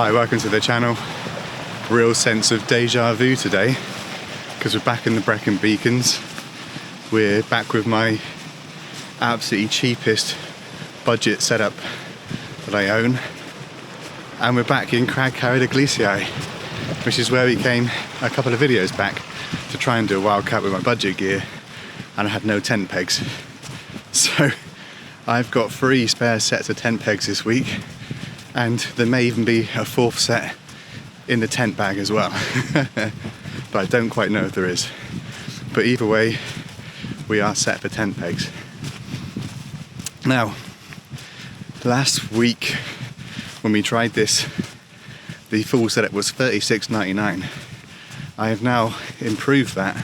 Hi, welcome to the channel. Real sense of deja vu today because we're back in the Brecon Beacons. We're back with my absolutely cheapest budget setup that I own, and we're back in Crag Glacier, which is where we came a couple of videos back to try and do a wildcat with my budget gear, and I had no tent pegs. So I've got 3 spare sets of tent pegs this week, and there may even be a 4th set in the tent bag as well. But I don't quite know if there is. But either way, we are set for tent pegs. Now, last week when we tried this, the full setup was $36.99. I have now improved that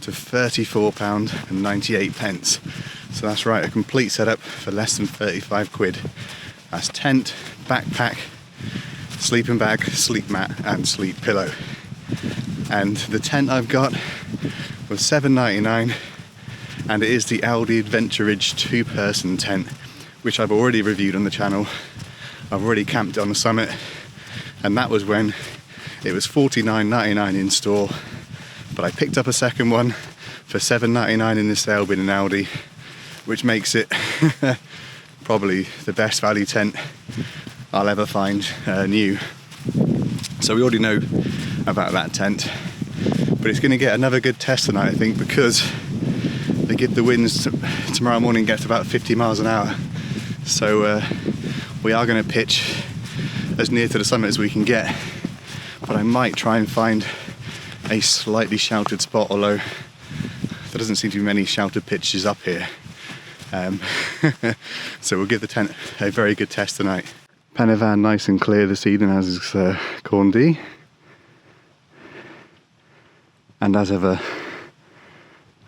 to £34.98. So that's right, a complete setup for less than 35 quid. That's tent, backpack, sleeping bag, sleep mat and sleep pillow. And the tent I've got was $7.99, and it is the Aldi Adventuridge 2-person tent, which I've already reviewed on the channel. I've already camped on the summit, and that was when it was $49.99 in store, but I picked up a second one for $7.99 in the sale bin in Aldi, which makes it probably the best value tent I'll ever find new. So we already know about that tent, but it's going to get another good test tonight, I think, because they give the winds tomorrow morning get to about 50 miles an hour. So we are going to pitch as near to the summit as we can get, but I might try and find a slightly sheltered spot, although there doesn't seem to be many sheltered pitches up here. So we'll give the tent a very good test tonight. Penavan nice and clear this evening, as is Corndy. And as ever,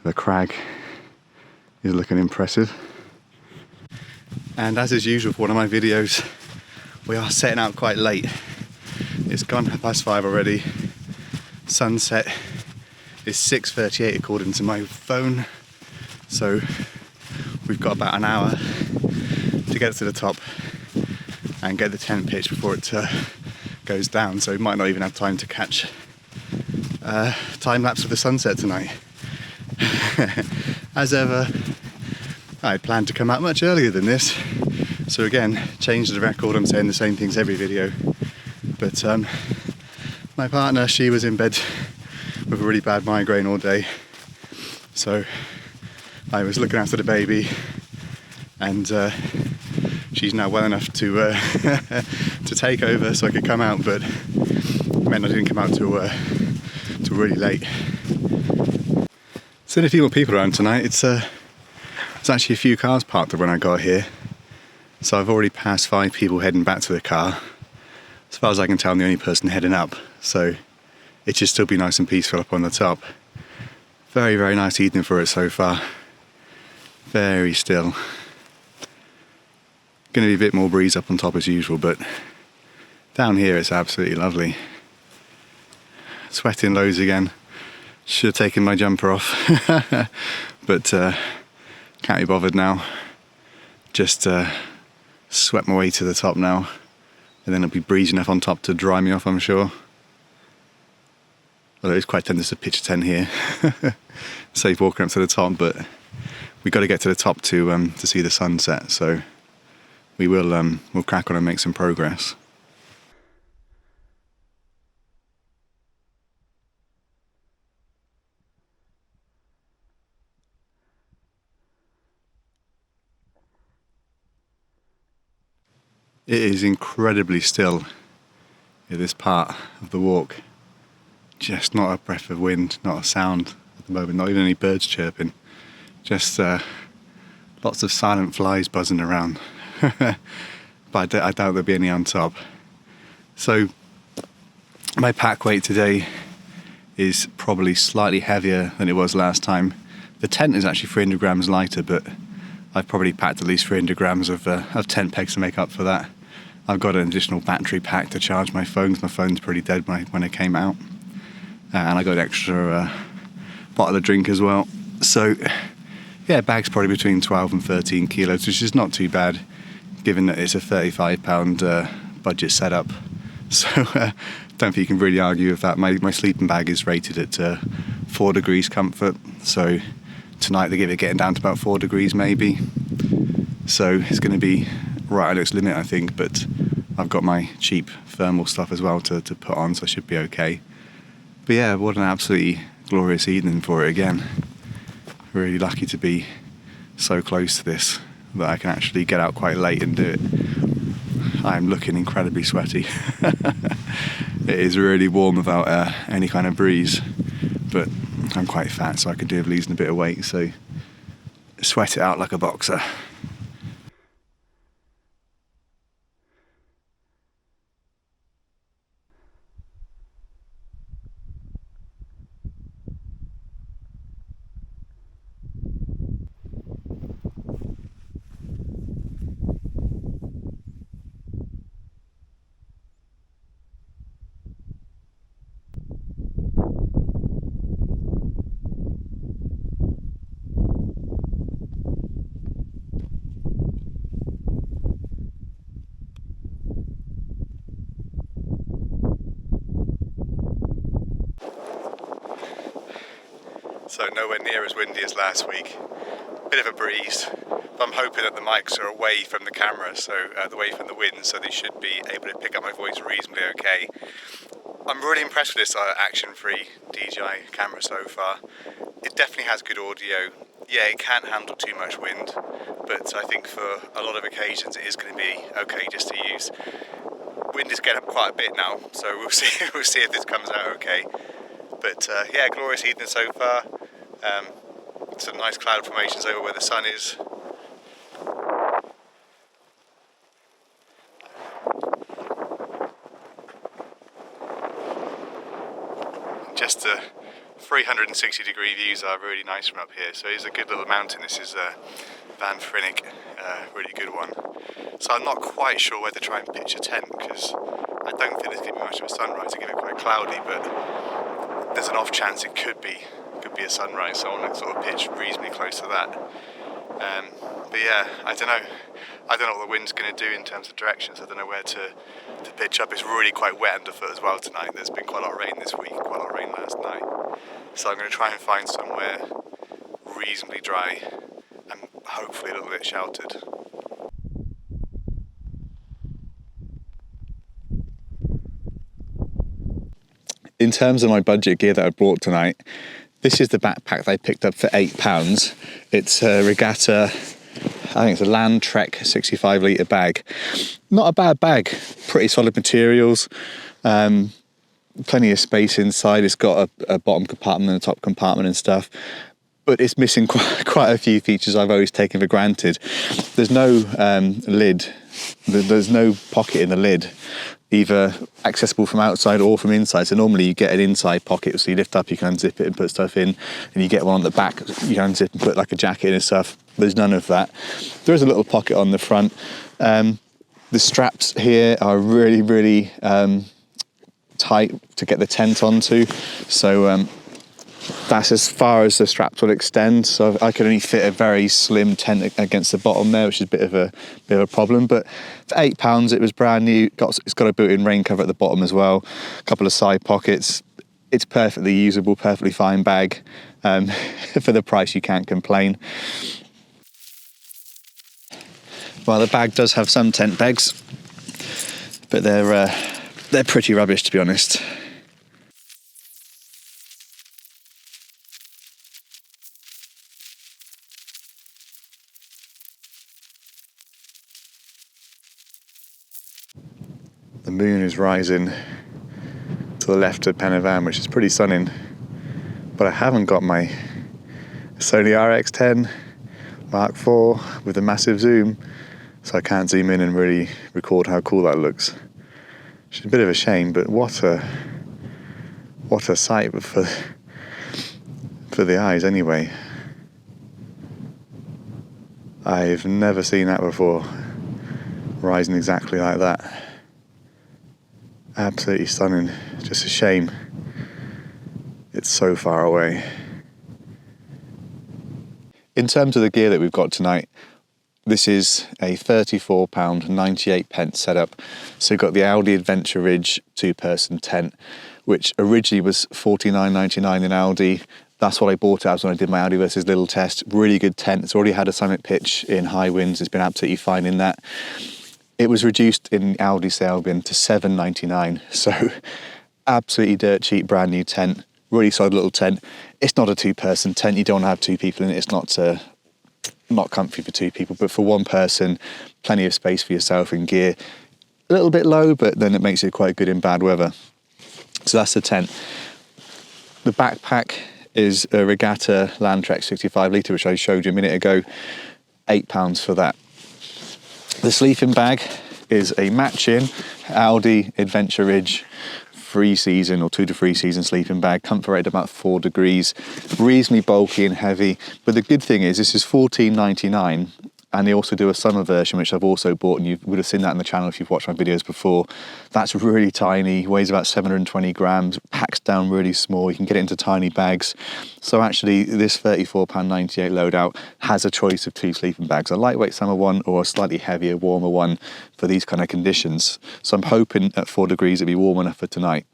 the crag is looking impressive. And as is usual for one of my videos, we are setting out quite late. It's gone 5:30 already. Sunset is 6:38 according to my phone. So we've got about an hour to get to the top and get the tent pitched before it goes down. So we might not even have time to catch time lapse of the sunset tonight. As ever, I planned to come out much earlier than this. So again, change the record. I'm saying the same things every video. But my partner, she was in bed with a really bad migraine all day. So I was looking after the baby, and she's now well enough to to take over so I could come out, but it meant I didn't come out till really late. Seen a few more people around tonight. It's actually a few cars parked when I got here, so I've already passed 5 people heading back to the car. As far as I can tell, I'm the only person heading up, so it should still be nice and peaceful up on the top. Very, very nice evening for it so far. Very still. Going to be a bit more breeze up on top as usual, but down here it's absolutely lovely. Sweating loads again. Should have taken my jumper off, but can't be bothered now. Just sweat my way to the top now, and then it'll be breezy enough on top to dry me off, I'm sure. Although it's quite tedious to pitch a tent here. Safe walking up to the top, but we've got to get to the top to see the sunset, so we will we'll crack on and make some progress. It is incredibly still in this part of the walk. Just not a breath of wind, not a sound at the moment, not even any birds chirping. Just lots of silent flies buzzing around. But I doubt there'll be any on top. So my pack weight today is probably slightly heavier than it was last time. The tent is actually 300 grams lighter, but I've probably packed at least 300 grams of tent pegs to make up for that. I've got an additional battery pack to charge my phone, because my phone's pretty dead when it came out. And I got an extra bottle of drink as well. So yeah, bag's probably between 12 and 13 kilos, which is not too bad, given that it's a £35 budget setup. So don't think you can really argue with that. My sleeping bag is rated at 4 degrees comfort, so tonight they give it getting down to about 4 degrees maybe. So it's going to be right at its limit, I think, but I've got my cheap thermal stuff as well to put on, so I should be okay. But yeah, what an absolutely glorious evening for it again. Really lucky to be so close to this, that I can actually get out quite late and do it. I'm looking incredibly sweaty. It is really warm without any kind of breeze, but I'm quite fat, so I could do with losing a bit of weight, so sweat it out like a boxer. So nowhere near as windy as last week. Bit of a breeze, but I'm hoping that the mics are away from the camera, so away from the wind, so they should be able to pick up my voice reasonably okay. I'm really impressed with this action-free DJI camera so far. It definitely has good audio. Yeah, it can't handle too much wind, but I think for a lot of occasions it is going to be okay just to use. Wind is getting up quite a bit now, so we'll see. We'll see if this comes out okay. But yeah, glorious evening so far. Some nice cloud formations over where the sun is. Just the 360-degree views are really nice from up here. So it's a good little mountain. This is Van Frinnick, really good one. So I'm not quite sure whether to try and pitch a tent, because I don't think there's going to be much of a sunrise. I give it quite cloudy, but there's an off chance it could be a sunrise, so I want to sort of pitch reasonably close to that. But yeah, I don't know what the wind's going to do in terms of directions. I don't know where to pitch up. It's really quite wet underfoot as well tonight. There's been quite a lot of rain this week, quite a lot of rain last night. So I'm going to try and find somewhere reasonably dry and hopefully a little bit sheltered. In terms of my budget gear that I brought tonight, this is the backpack that I picked up for £8. It's a Regatta, I think it's a Land Trek 65 litre bag. Not a bad bag, pretty solid materials, plenty of space inside. It's got a bottom compartment and a top compartment and stuff, but it's missing quite a few features I've always taken for granted. There's no lid, there's no pocket in the lid, either accessible from outside or from inside. So normally you get an inside pocket, so you lift up, you can unzip it and put stuff in, and you get one on the back, you can unzip and put like a jacket in and stuff. There's none of that. There is a little pocket on the front. The straps here are really tight to get the tent onto, so that's as far as the straps will extend, so I could only fit a very slim tent against the bottom there, which is a bit of a problem. But for £8 it was brand new. It's got a built-in rain cover at the bottom as well, a couple of side pockets. It's perfectly usable, perfectly fine bag. For the price you can't complain. Well, the bag does have some tent pegs, but they're pretty rubbish, to be honest. The moon is rising to the left of Pen y Fan, which is pretty stunning, but I haven't got my Sony RX10 Mark IV with a massive zoom, so I can't zoom in and really record how cool that looks, which is a bit of a shame. But what a sight for the eyes anyway. I've never seen that before, rising exactly like that. Absolutely stunning. Just a shame it's so far away. In terms of the gear that we've got tonight, this is a £34.98 setup. So you've got the Aldi Adventuridge 2-person tent, which originally was $49.99 in Aldi. That's what I bought it as when I did my Aldi versus Lidl test. Really good tent. It's already had a summit pitch in high winds. It's been absolutely fine in that. It was reduced in Aldi sale bin to $7.99. So absolutely dirt cheap, brand new tent. Really solid little tent. It's not a 2-person tent. You don't want to have 2 people in it. It's not comfy for 2 people, but for 1 person, plenty of space for yourself and gear. A little bit low, but then it makes it quite good in bad weather. So that's the tent. The backpack is a Regatta Landtrek 65 litre, which I showed you a minute ago. £8 for that. The sleeping bag is a matching Aldi Adventuridge 3-season or 2 to 3 season sleeping bag, comfort rate about 4 degrees, reasonably bulky and heavy. But the good thing is this is $14.99, and they also do a summer version, which I've also bought, and you would have seen that in the channel if you've watched my videos before. That's really tiny, weighs about 720 grams, packs down really small. You can get it into tiny bags. So actually this £34.98 loadout has a choice of 2 sleeping bags, a lightweight summer one or a slightly heavier, warmer one for these kind of conditions. So I'm hoping at 4 degrees it'll be warm enough for tonight.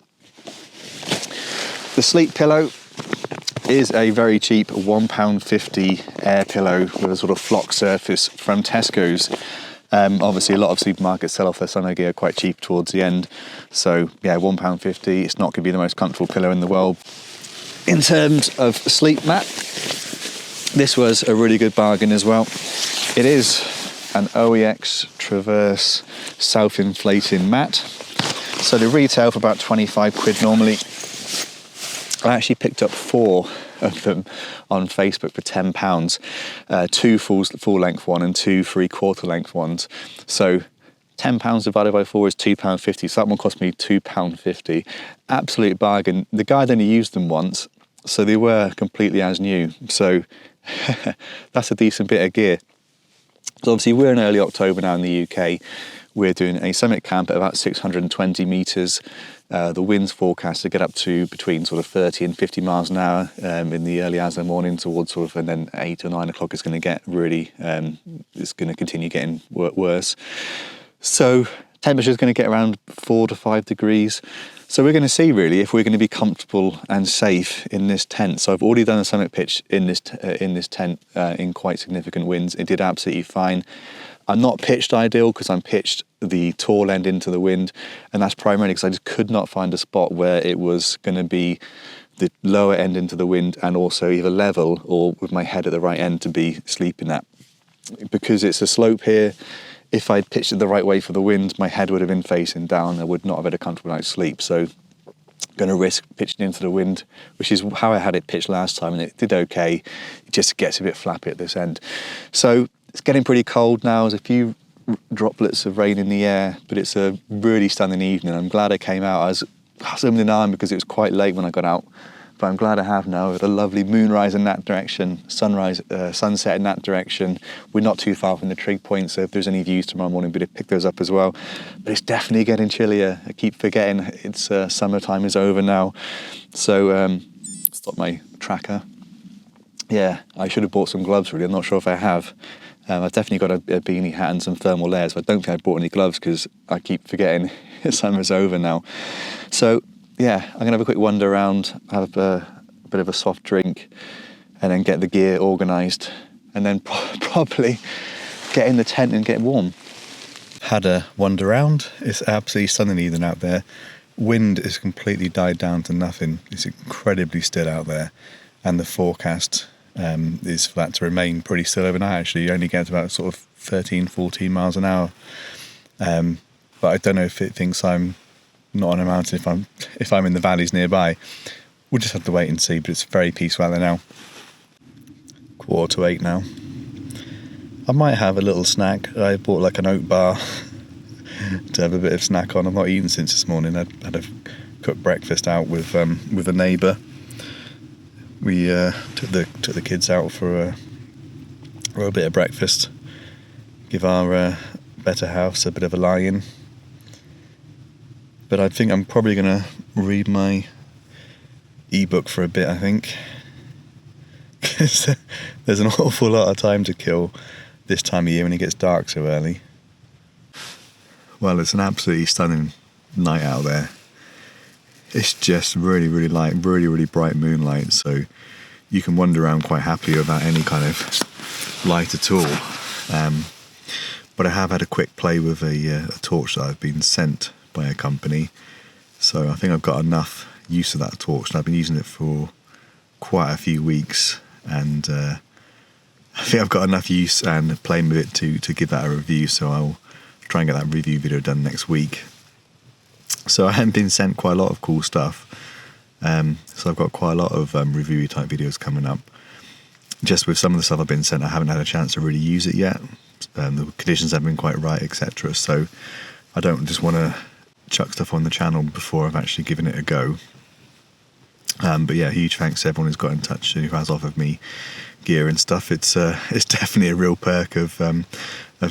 The sleep pillow is a very cheap £1.50 air pillow with a sort of flock surface from Tesco's. Obviously a lot of supermarkets sell off their summer gear quite cheap towards the end. So yeah, £1.50. It's not going to be the most comfortable pillow in the world. In terms of sleep mat, this was a really good bargain as well. It is an OEX Traverse self-inflating mat. So they retail for about 25 quid normally. I actually picked up 4 of them on Facebook for £10. 2 full length one and 2 3/4 length ones. So £10 divided by 4 is £2.50. So that one cost me £2.50. Absolute bargain. The guy only used them once, so they were completely as new. So that's a decent bit of gear. So obviously we're in early October now in the UK. We're doing a summit camp at about 620 metres. The winds forecast to get up to between sort of 30 and 50 miles an hour in the early hours of the morning towards sort of, and then 8 or 9 o'clock is going to get really, it's going to continue getting worse. So temperature is going to get around 4 to 5 degrees. So we're going to see really if we're going to be comfortable and safe in this tent. So I've already done a summit pitch in this tent in quite significant winds. It did absolutely fine. I'm not pitched ideal because I'm pitched the tall end into the wind, and that's primarily because I just could not find a spot where it was going to be the lower end into the wind and also either level or with my head at the right end to be sleeping at. Because it's a slope here, if I'd pitched it the right way for the wind, my head would have been facing down. I would not have had a comfortable night's sleep. So going to risk pitching into the wind, which is how I had it pitched last time, and it did okay. It just gets a bit flappy at this end. So it's getting pretty cold now. There's a few droplets of rain in the air, but it's a really stunning evening. I'm glad I came out. I was umming and ahhing because it was quite late when I got out, but I'm glad I have now. With a lovely moonrise in that direction, sunset in that direction. We're not too far from the trig point, so if there's any views tomorrow morning, we'd pick those up as well. But it's definitely getting chillier. I keep forgetting it's summertime is over now. So stop my tracker. Yeah, I should have bought some gloves really. I'm not sure if I have. I've definitely got a beanie hat and some thermal layers, but I don't think I bought any gloves because I keep forgetting summer's over now. So yeah, I'm going to have a quick wander around, have a bit of a soft drink, and then get the gear organised, and then probably get in the tent and get warm. Had a wander around. It's absolutely stunning evening out there. Wind is completely died down to nothing. It's incredibly still out there, and the forecast is for that to remain pretty still overnight. Actually, you only get about sort of 13, 14 miles an hour. But I don't know if it thinks I'm not on a mountain if I'm in the valleys nearby. We'll just have to wait and see, but it's very peaceful out there now. 7:45 now. I might have a little snack. I bought like an oat bar to have a bit of snack on. I've not eaten since this morning. I had a cooked breakfast out with a neighbour. We took the kids out for a bit of breakfast. Give our better house a bit of a lie-in. But I think I'm probably going to read my ebook for a bit, I think. Because there's an awful lot of time to kill. this time of year when it gets dark so early. Well, it's an absolutely stunning night out there. It's just really, really light, really, really bright moonlight, so you can wander around quite happily without any kind of light at all. But I have had a quick play with a torch that I've been sent by a company, so I think I've got enough use of that torch, and I've been using it for quite a few weeks, and I think I've got enough use and playing with it to give that a review, so I'll try and get that review video done next week. So I have been sent quite a lot of cool stuff, so I've got quite a lot of review type videos coming up. Just with some of the stuff I've been sent, I haven't had a chance to really use it yet. The conditions haven't been quite right, etc. So I don't just want to chuck stuff on the channel before I've actually given it a go. But yeah, huge thanks to everyone who's got in touch and who has offered me gear and stuff. It's definitely a real perk of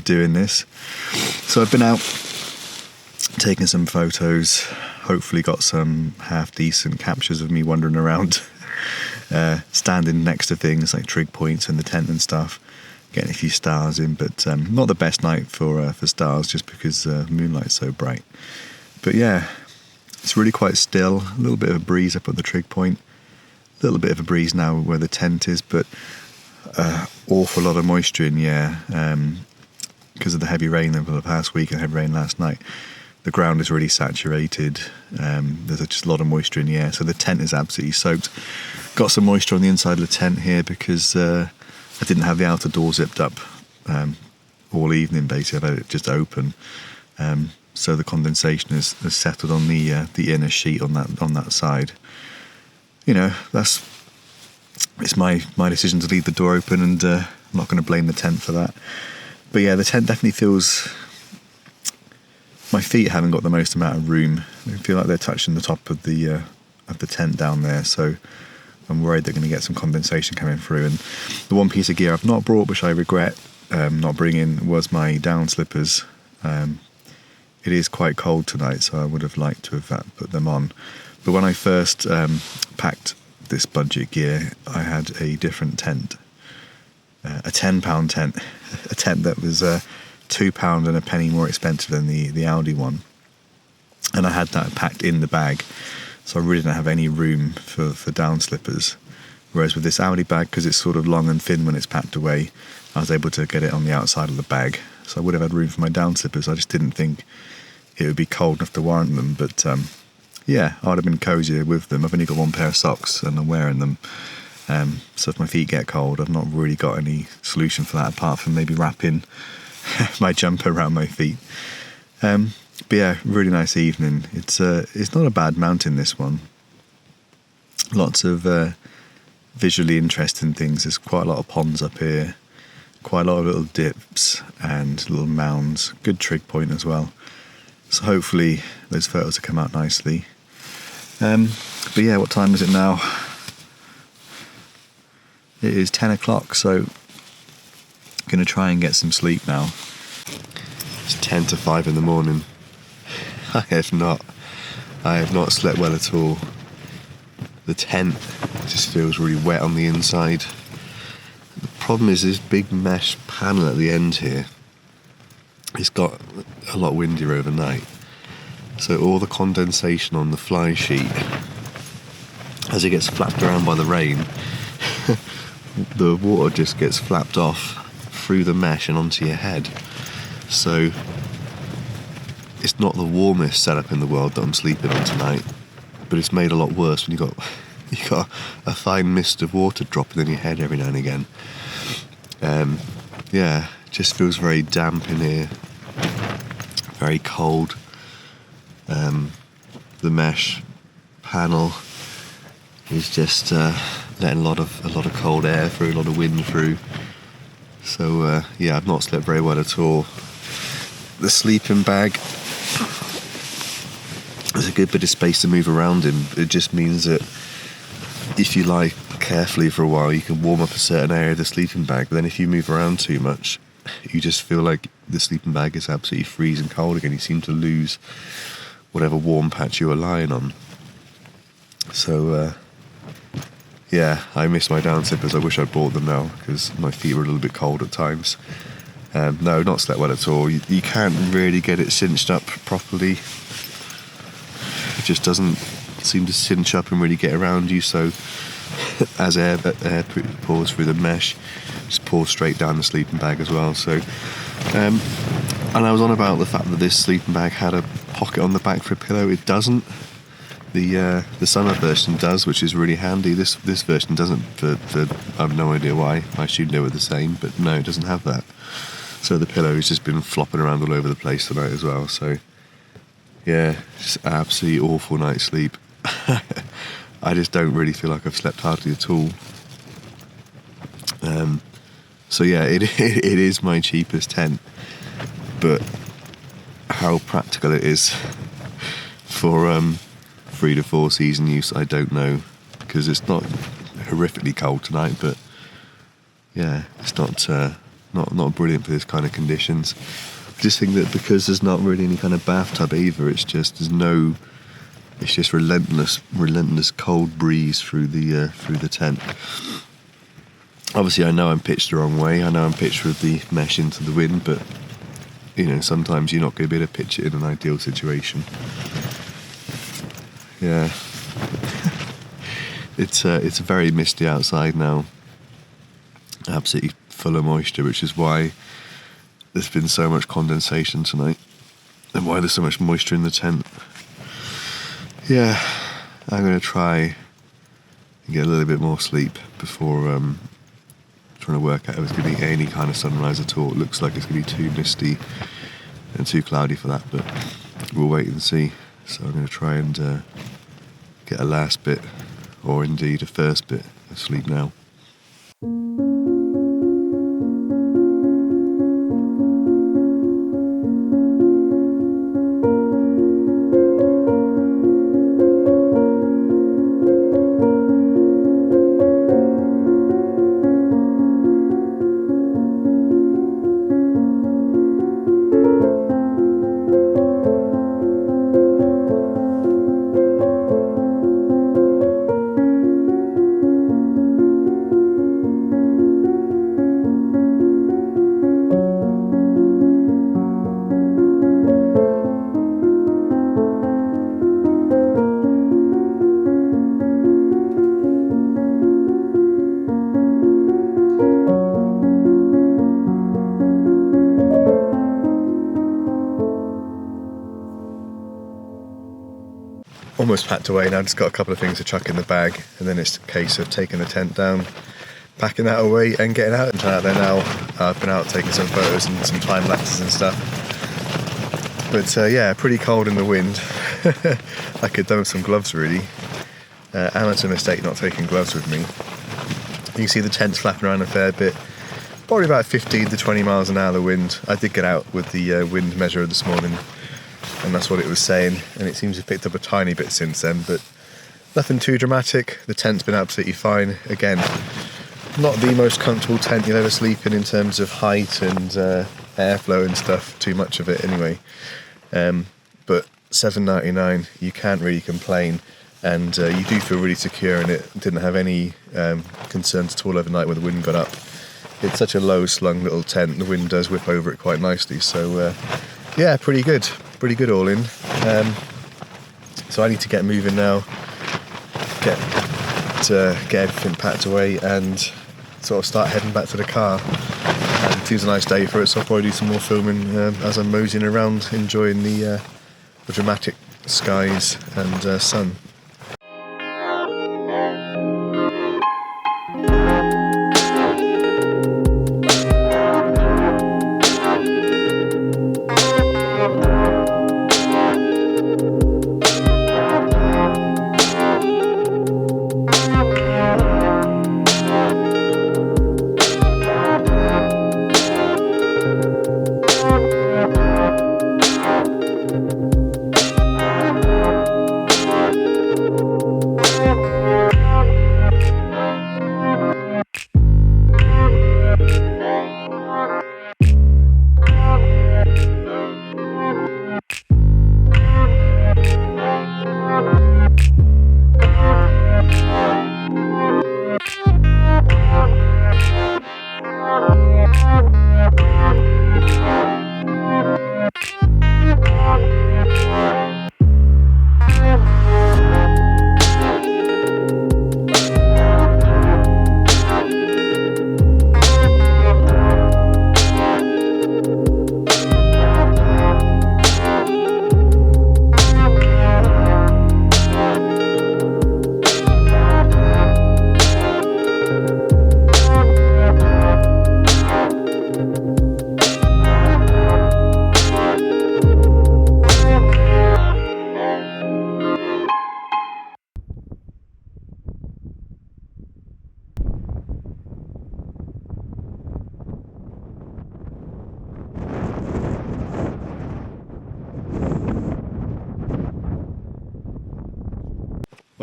doing this. So I've been out taking some photos, hopefully got some half decent captures of me wandering around, standing next to things like trig points and the tent and stuff, getting a few stars in, but not the best night for stars just because moonlight's so bright. But yeah, it's really quite still, a little bit of a breeze up at the trig point, a little bit of a breeze now where the tent is, but awful lot of moisture in the air because of the heavy rain over the past week and heavy rain last night. The ground is really saturated, there's just a lot of moisture in the air, so the tent is absolutely soaked. Got some moisture on the inside of the tent here because I didn't have the outer door zipped up all evening, basically. I had it just open, so the condensation has settled on the inner sheet on that side. You know, it's my decision to leave the door open, and I'm not going to blame the tent for that. But yeah, the tent definitely feels... My feet haven't got the most amount of room. I feel like they're touching the top of the tent down there, so I'm worried they're going to get some condensation coming through. And the one piece of gear I've not brought, which I regret not bringing, was my down slippers. It is quite cold tonight, so I would have liked to have put them on. But when I first packed this budget gear, I had a different tent, a £10 tent, a tent that was £2 and a penny more expensive than the Aldi one, and I had that packed in the bag, so I really didn't have any room for down slippers. Whereas with this Aldi bag, because it's sort of long and thin when it's packed away, I was able to get it on the outside of the bag, so I would have had room for my down slippers. I just didn't think it would be cold enough to warrant them, but yeah, I'd have been cozier with them. I've only got one pair of socks and I'm wearing them, so if my feet get cold, I've not really got any solution for that apart from maybe wrapping my jumper around my feet. But yeah, really nice evening. It's not a bad mountain, this one. Lots of visually interesting things. There's quite a lot of ponds up here, quite a lot of little dips and little mounds. Good trig point as well. So hopefully those photos will come out nicely. But yeah, what time is it now? It is 10 o'clock, so going to try and get some sleep now. It's 10 to 5 in the morning. I have not slept well at all. The tent just feels really wet on the inside. The problem is this big mesh panel at the end here. It's got a lot windier overnight, so all the condensation on the fly sheet, as it gets flapped around by the rain, the water just gets flapped off through the mesh and onto your head. So it's not the warmest setup in the world that I'm sleeping on tonight, but it's made a lot worse when you got a fine mist of water dropping in your head every now and again. Yeah, it just feels very damp in here, very cold. The mesh panel is just letting a lot of cold air through, a lot of wind through. So yeah, I've not slept very well at all. The sleeping bag, there's a good bit of space to move around in. It just means that if you lie carefully for a while, you can warm up a certain area of the sleeping bag, but then if you move around too much, you just feel like the sleeping bag is absolutely freezing cold again. You seem to lose whatever warm patch you were lying on. So yeah, I miss my down slippers. I wish I'd bought them now because my feet were a little bit cold at times. No, not slept well at all. You can't really get it cinched up properly. It just doesn't seem to cinch up and really get around you, so as air pours through the mesh, just pours straight down the sleeping bag as well. So and I was on about the fact that this sleeping bag had a pocket on the back for a pillow. It doesn't. The summer version does, which is really handy. This version doesn't. For I have no idea why. I assumed they were the same, but no, it doesn't have that. So the pillow has just been flopping around all over the place tonight as well. So yeah, just absolutely awful night's sleep. I just don't really feel like I've slept hardly at all. So yeah, it is my cheapest tent, but how practical it is for 3 to 4 season use, I don't know, because it's not horrifically cold tonight, but yeah, it's not brilliant for this kind of conditions. I just think that because there's not really any kind of bathtub either, it's just relentless cold breeze through the tent. Obviously, I know I'm pitched the wrong way. I know I'm pitched with the mesh into the wind, but you know, sometimes you're not going to be able to pitch it in an ideal situation. Yeah, it's very misty outside now, absolutely full of moisture, which is why there's been so much condensation tonight, and why there's so much moisture in the tent. Yeah, I'm going to try and get a little bit more sleep before trying to work out if it's going to be any kind of sunrise at all. It looks like it's going to be too misty and too cloudy for that, but we'll wait and see. So I'm going to try and get a last bit, or indeed a first bit, of sleep now. Almost packed away now, just got a couple of things to chuck in the bag, and then it's a case of taking the tent down, packing that away and getting out. I'm out there now. I've been out taking some photos and some time lapses and stuff, but yeah, pretty cold in the wind. I could have done with some gloves really. Amateur mistake not taking gloves with me. You can see the tent's flapping around a fair bit, probably about 15 to 20 miles an hour the wind. I did get out with the wind measurer this morning, and that's what it was saying, and it seems to have picked up a tiny bit since then, but nothing too dramatic. The tent's been absolutely fine. Again, not the most comfortable tent you'll ever sleep in terms of height and airflow and stuff, too much of it anyway, but $7.99, you can't really complain, and you do feel really secure in it. Didn't have any concerns at all overnight when the wind got up. It's such a low slung little tent, the wind does whip over it quite nicely, so yeah, pretty good all in. So I need to get moving now, get everything packed away and sort of start heading back to the car. It seems a nice day for it, so I'll probably do some more filming as I'm moseying around, enjoying the dramatic skies and sun.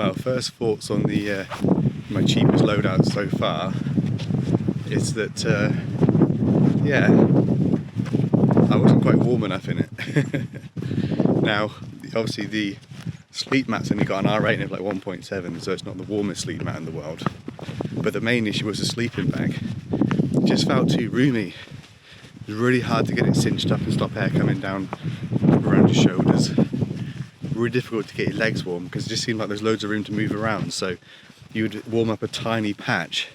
Well, first thoughts on the my cheapest loadout so far is that yeah, I wasn't quite warm enough in it. Now, obviously the sleep mat's only got an R rating of like 1.7, so it's not the warmest sleep mat in the world. But the main issue was the sleeping bag. It just felt too roomy. It was really hard to get it cinched up and stop air coming down around your shoulders. Really difficult to get your legs warm because it just seemed like there's loads of room to move around. So you would warm up a tiny patch,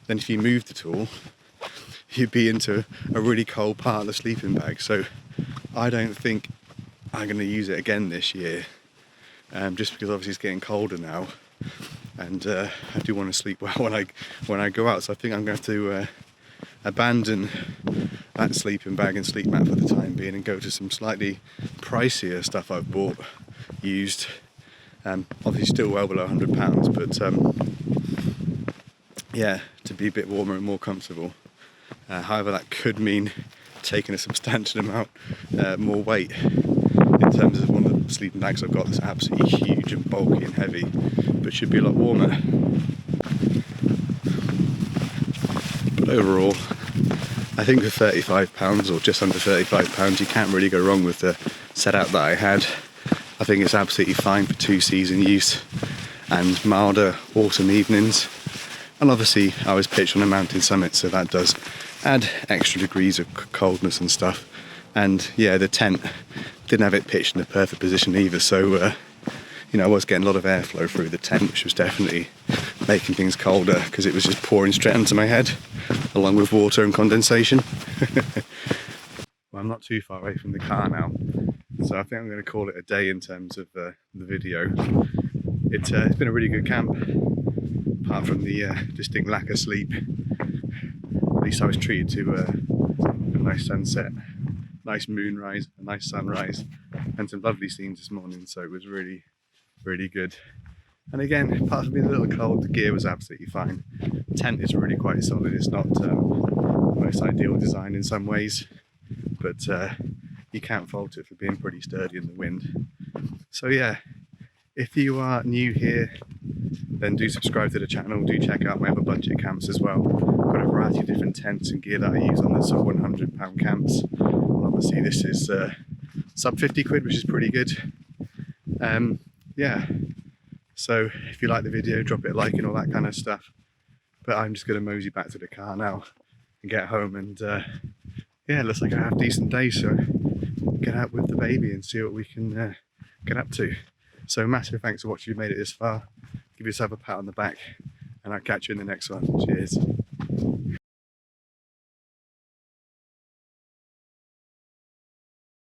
then if you moved at all, you'd be into a really cold part of the sleeping bag. So I don't think I'm going to use it again this year, just because obviously it's getting colder now, and I do want to sleep well when I go out. So I think I'm going to have to abandon that sleeping bag and sleep mat for the time being and go to some slightly pricier stuff I've bought used. Obviously still well below £100, but yeah, to be a bit warmer and more comfortable. However, that could mean taking a substantial amount more weight in terms of one of the sleeping bags I've got that's absolutely huge and bulky and heavy, but should be a lot warmer. But overall, I think for £35 or just under £35, you can't really go wrong with the setup that I had. I think it's absolutely fine for 2-season use and milder autumn evenings. And obviously I was pitched on a mountain summit, so that does add extra degrees of coldness and stuff. And yeah, the tent didn't have it pitched in the perfect position either, so you know, I was getting a lot of airflow through the tent, which was definitely making things colder because it was just pouring straight onto my head, along with water and condensation. Well, I'm not too far away from the car now, so I think I'm going to call it a day in terms of the video. It's been a really good camp, apart from the distinct lack of sleep. At least I was treated to a nice sunset, nice moonrise, a nice sunrise, and some lovely scenes this morning, so it was really, really good. And again, apart from being a little cold, the gear was absolutely fine. The tent is really quite solid. It's not the most ideal design in some ways, but you can't fault it for being pretty sturdy in the wind. So yeah, if you are new here, then do subscribe to the channel. Do check out my other budget camps as well. I've got a variety of different tents and gear that I use on the sub £100 camps. And obviously this is sub 50 quid, which is pretty good. Yeah, so if you like the video, drop it a like and all that kind of stuff. But I'm just going to mosey back to the car now and get home, and yeah, looks like I have a decent day, so get out with the baby and see what we can get up to. So massive thanks for watching. If you made it this far, give yourself a pat on the back, and I'll catch you in the next one. Cheers.